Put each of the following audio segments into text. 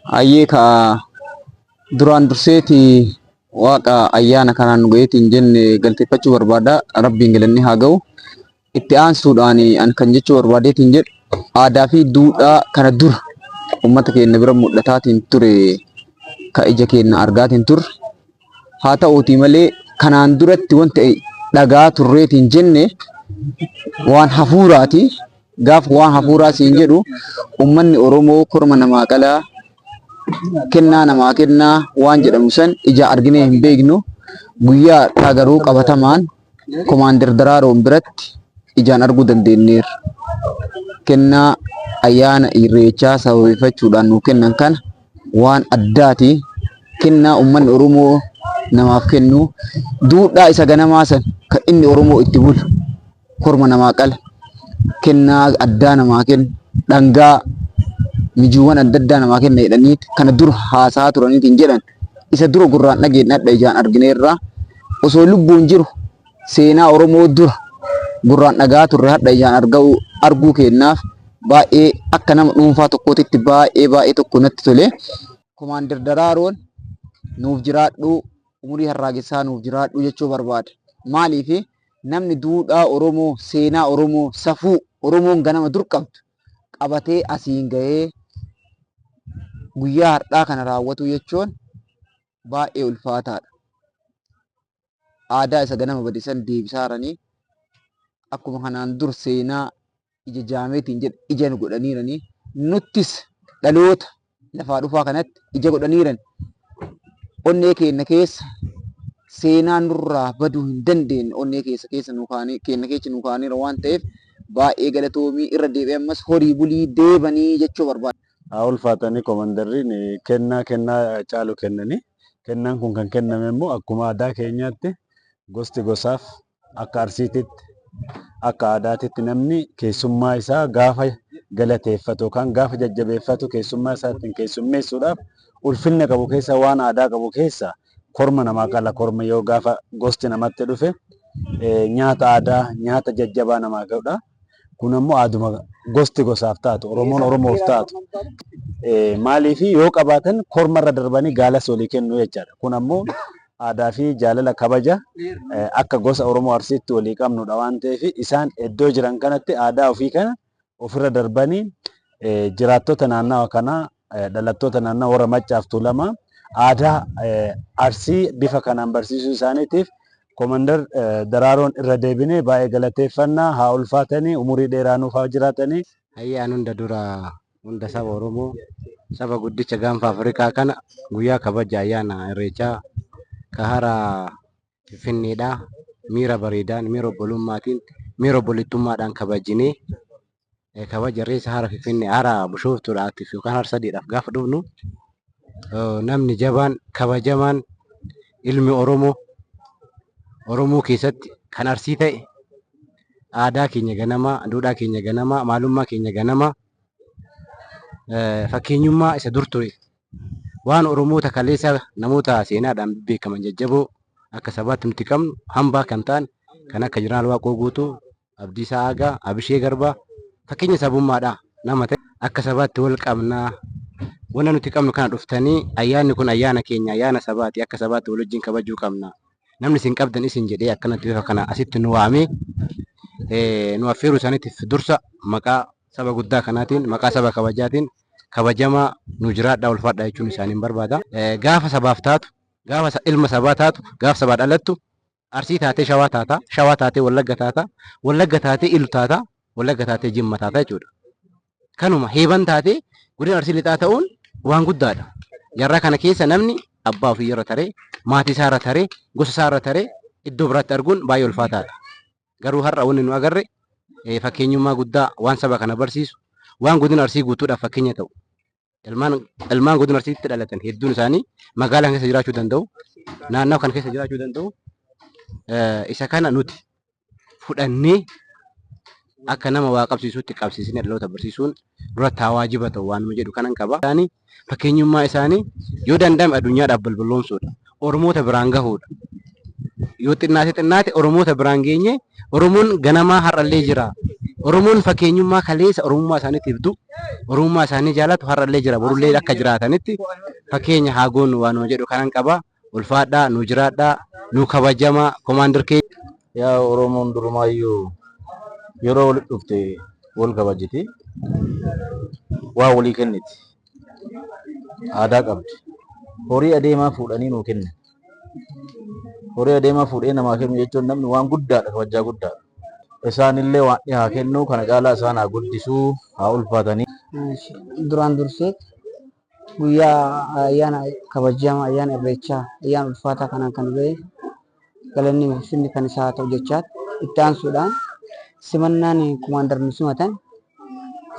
Ayyeka duraan durseeti waaqa ayyaana kanaan nu ga'eetiin jenne galteeffachuu barbaada. Rabbiin galanni haa ga'u. Itti aansuudhaan an kan jechuu barbaadeetiin jedhu aadaa fi duudhaa kana dura uummata keenya bira mul'ataatiin ture ka ija keenya argaatiin turre. Haa ta'uutii malee kanaan duratti wanta dhagaa turreetiin jenne waan hafuuraati. Gaafa waan hafuuraa siin jedhu uummanni Oromoo korma namaa qalaa kennaa namaa kennaa waan jedhamu san ija arginee hin beeknu. Guyyaa garuu qabatamaan Komaander Daraaroon biratti ijaan arguu dandeenyeerra. Kennaa ayyaana irreechaa sababeeffachuudhaan nuuf kennan kana waan addaati. Kennaa uummanni Oromoo namaaf kennu duudhaa isa ganamaa san kan inni Oromoo itti bulu korma namaa qala. Kennaa addaa namaa kenna dhangaa mijuuwwan adda addaa namaa kenna jedhaniiti kana dura haasaa turaniitiin jedhan isa dura gurraan dhageenyadha ijaan argineerra. Osoo lubbuun jiru seenaa Oromoo dura gurraan dhagaa turre hadha ijaan arguu kennaaf baay'ee akka nama dhuunfaa tokkootitti baay'ee tokko natti tole. Komaander Daraaroon nuuf jiraadhu umurii harraagessaa nuuf jiraadhu jechuu barbaada. Maaliif namni duudhaa Oromoo seenaa Oromoo safuu Oromoon ganama dur qabdu qabatee asiin ga'ee guyyaa har'aa kana raawwatu jechuun baay'ee ulfaataadha. Aadaa isa ganama badisan deebisaaranii akkuma kanaan dur seenaa ija jaameetiin jedhe ija godhaniiranii nuttis dhaloota lafaa dhufaa kanatti ija godhaniiran. Onnee keenya keessa seenaa nurraa baduu hin dandeenye onnee keessa nu kaaniira waan ta'eef baay'ee galatoomii irra deebi'ee ammas horii bulii deebanii jechuu barbaada. Haa ulfaatanii Komaander kennaa caalu kennanii kennaan kun kan kenname immoo akkuma aadaa keenyaatti gosti gosaaf akka Arsiititti akka aadaatitti namni keessummaa isaa gaafa galateeffatu yookaan gaafa jajjabeeffatu keessummaa isaa ittiin keessummeessuudhaaf ulfinna qabu keessa waan aadaa qabu keessa korma namaa qala. Korma yoo gaafa gosti namatti dhufe nyaata aadaa nyaata jajjabaa namaa godha. Kun ammoo aaduma gosti gosaaf taatu Oromoon Oromoof taatu. Maaliif yoo qabaatan kormarra darbanii gaalas olii kennu jechaadha. Kun ammoo aadaa fi jaalala kabaja akka gosa Oromoo Arsiitti walii qabnudha waan ta'eef isaan iddoo jiran kanatti aadaa ofii kana ofirra darbanii jiraattota naannawa kanaa dhalattoota naannawaa warra Maccaaf Tuulamaa aadaa Arsii bifa kanaan barsiisuu isaaniitiif Komaander Daraaroon irra deebinee baay'ee galateeffannaa. Haa ulfaatanii umurii dheeraa nuuf haa jiraatanii. Ayyaan hunda dura hunda saba Oromoo saba guddicha gaanfa Afrikaa kana guyyaa kabaja ayyaana irreechaa kahara Finfinneedhaa miira bareedaan miira obbolummaatiin miira obbolittummaadhaan kabajinee kabaja irreecha hara Finfinnee hara Bishooftuudhaatiif yookaan hara sadiidhaaf gaafa dhufnu namni jabaan kabajamaan ilmi Oromoo keessatti kan Arsii ta'e aadaa keenya ganamaa duudhaa keenya ganamaa maalummaa keenya ganamaa fakkeenyummaa isa dur ture waan Oromoota kaleessa namoota seenaadhaan beekaman jajjaboo akka sabaatti nuti qabnu hambaa kan ta'an kan akka Jeneraal Waaqoo Guutuu, Abdiisaa Aagaa, Abishee Garbaa fakkeenya sabummaadhaa nama ta'e akka sabaatti wal qabnaa. Wanna nuti qabnu kana dhuftanii ayyaanni kun ayyaana keenya ayyaana sabaati akka sabaatti wal wajjin kabajuu qabna. Namni isin qabdan isin jedhee akkanatti bifa kana asitti nu waamee nu affeeruu isaaniitiif dursa maqaa saba guddaa kanaatiin maqaa saba kabajaatiin kabajamaa nu jiraadhaa ulfaadhaa jechuun isaaniin barbaada. Gaafa sabaaf taatu gaafa ilma sabaa taatu gaafa sabaa dhalattu Arsii taatee Shawaa taata Shawaa taatee Wallagga taata Wallagga taatee Iluu taata Wallagga taatee Jimma taata jechuudha. Kanuma heeban taatee godina Arsii lixaa ta'uun waan guddaadha. Jarraa kana keessa namni abbaa ofii irra taree maatii isaa irra taree gosa isaa irra taree iddoo biraatti arguun baay'ee ulfaataadha. Garuu har'a wanni nu agarre fakkeenyummaa guddaa waan saba kana barsiisu waan godina Arsii guutuudhaaf fakkeenya ta'u. Ilmaan godina Arsiitti dhalatan hedduun isaanii magaalaa keessa jiraachuu danda'u naannoo kan keessa jiraachuu danda'u. Isa kana nuti fudhannee akka nama waa qabsiisuutti qabsiisnee dhaloota barsiisuun duratti haa waajiba ta'u waan jedhu kanan qaba. Fakkeenyummaa isaanii yoo danda'ame addunyaadhaaf balballoomsuudha. Oromoota biraan gahuudha. Yoo xinnaate Oromoota biraan geenye Oromoon ganamaa har'allee jira. Oromoon fakkeenyummaa kaleessa Oromummaa isaaniitiif du Oromummaa isaanii jaalatu har'allee jira borullee akka jiraatanitti fakkeenya haa goonu waan jedhu kanan qaba. Ulfaadhaa nu jiraadhaa nu kabajamaa Commander K. Yaa Oromoon durumaayyuu yeroo walitti dhufte wal kabajiti. Waa walii kenniti. Aadaa qabdi. Horii adeemaa fuudhanii nuu kennan. Horii adeemaa fuudhee namaa kennu jechuun namni waan guddaadha, kabajaa guddaadha. Isaanillee waan haa kennu kana caalaa isaan haa guddisuu haa ulfaatanii. Duraan dursee guyyaa ayyaana kabajamaa ayyaana irreechaa ayyaana ulfaataa kanaan kan ba'e galanni ulfinni kan isaa ta'u jechaatti itti aansuudhaan simannaan Commander nu simatan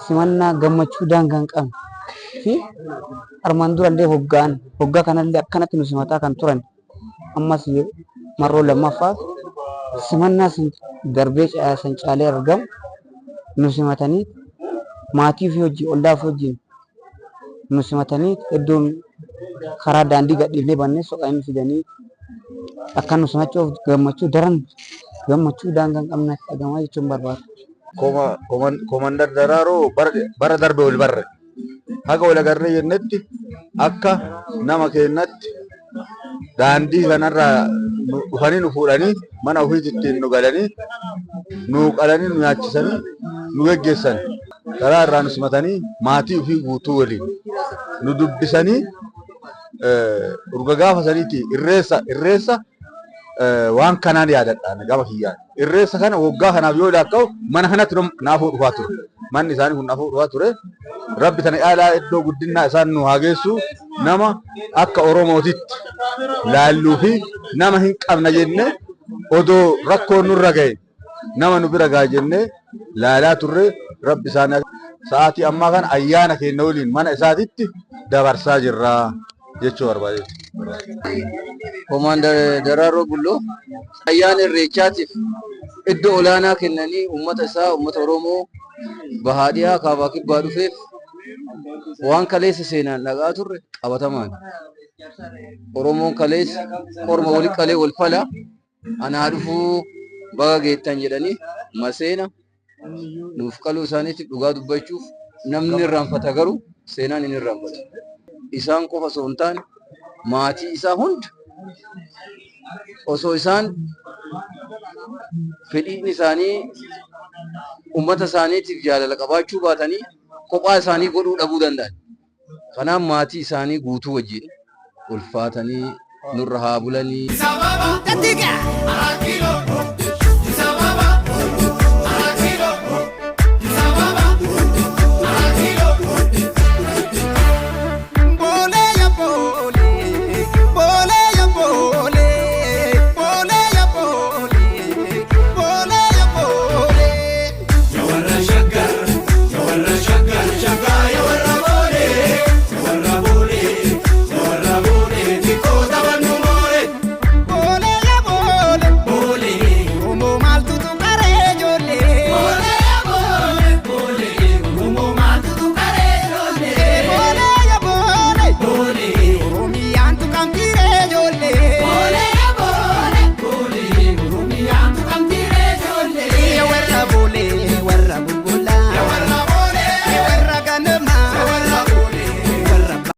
simannaa gammachuu daangaa hin qabne fi armaan durallee hoggaa kanallee akkanatti nu simataa kan turan ammas marroo lammaffaaf simannaa darbee san caalee argamu nu simatanii maatii fi hojii ollaa fi hojiin nu simatanii iddoon karaa daandii gadhiifnee bannee soqanii fidanii akka nu simachuuf gammachuu daran gammachuu daangaa hin qabne dhagamaa jechuun barbaada. Commander Daraaroo bara darbe wal barre haga wal agarree jennetti akka nama keenyatti daandii kanarraa dhufanii nu fuudhanii mana ofiitti nu galanii nu qalanii nu nyaachisanii nu geggeessan karaa irraa nu simatanii maatii ofii guutuu waliin nu dubbisanii urga gaafa saniiti irreessa waan kanaan yaadadhaan gaafa kiyyaan irreessa kana waggaa kanaaf yoo ilaakka'u mana kanatti naafuu dhufaa ture manni isaanii kun naafuu dhufaa ture rabbi tana caalaa iddoo guddinaa isaan nu haa geessu nama akka Oromootitti laalluu fi nama hin qabna jenne odoo rakkoon nurra ga'e nama nu bira ga'a jenne laalaa turre rabbi isaanii sa'aatii ammaa kana ayyaana keenya waliin mana isaatitti dabarsaa jirra jechuu barbaade. Commander Daraaroo Bulloo ayyaana irreechaatiif iddoo olaanaa kennanii uummata isaa uummata Oromoo bahaadhiyaa kaabaa kibbaa dhufeef waan kaleessa seenaan dhagaa turre qabatamaan Oromoon kaleessa korma wali qalee wal fala anaa dhufuu baga geettan jedhanii maseena nuuf qaluu isaaniitiif dhugaa dubbachuuf namni irraanfata garuu seenaan hin irraanfatu. Isaan qofa osoo hin taane maatii isaa hunda osoo isaan fedhiin isaanii uummata isaaniitiif jaalala qabaachuu baatanii kophaa isaanii godhuu dhabuu danda'an. Kanaaf maatii isaanii guutuu wajjin ulfaatanii nurra haa bulanii.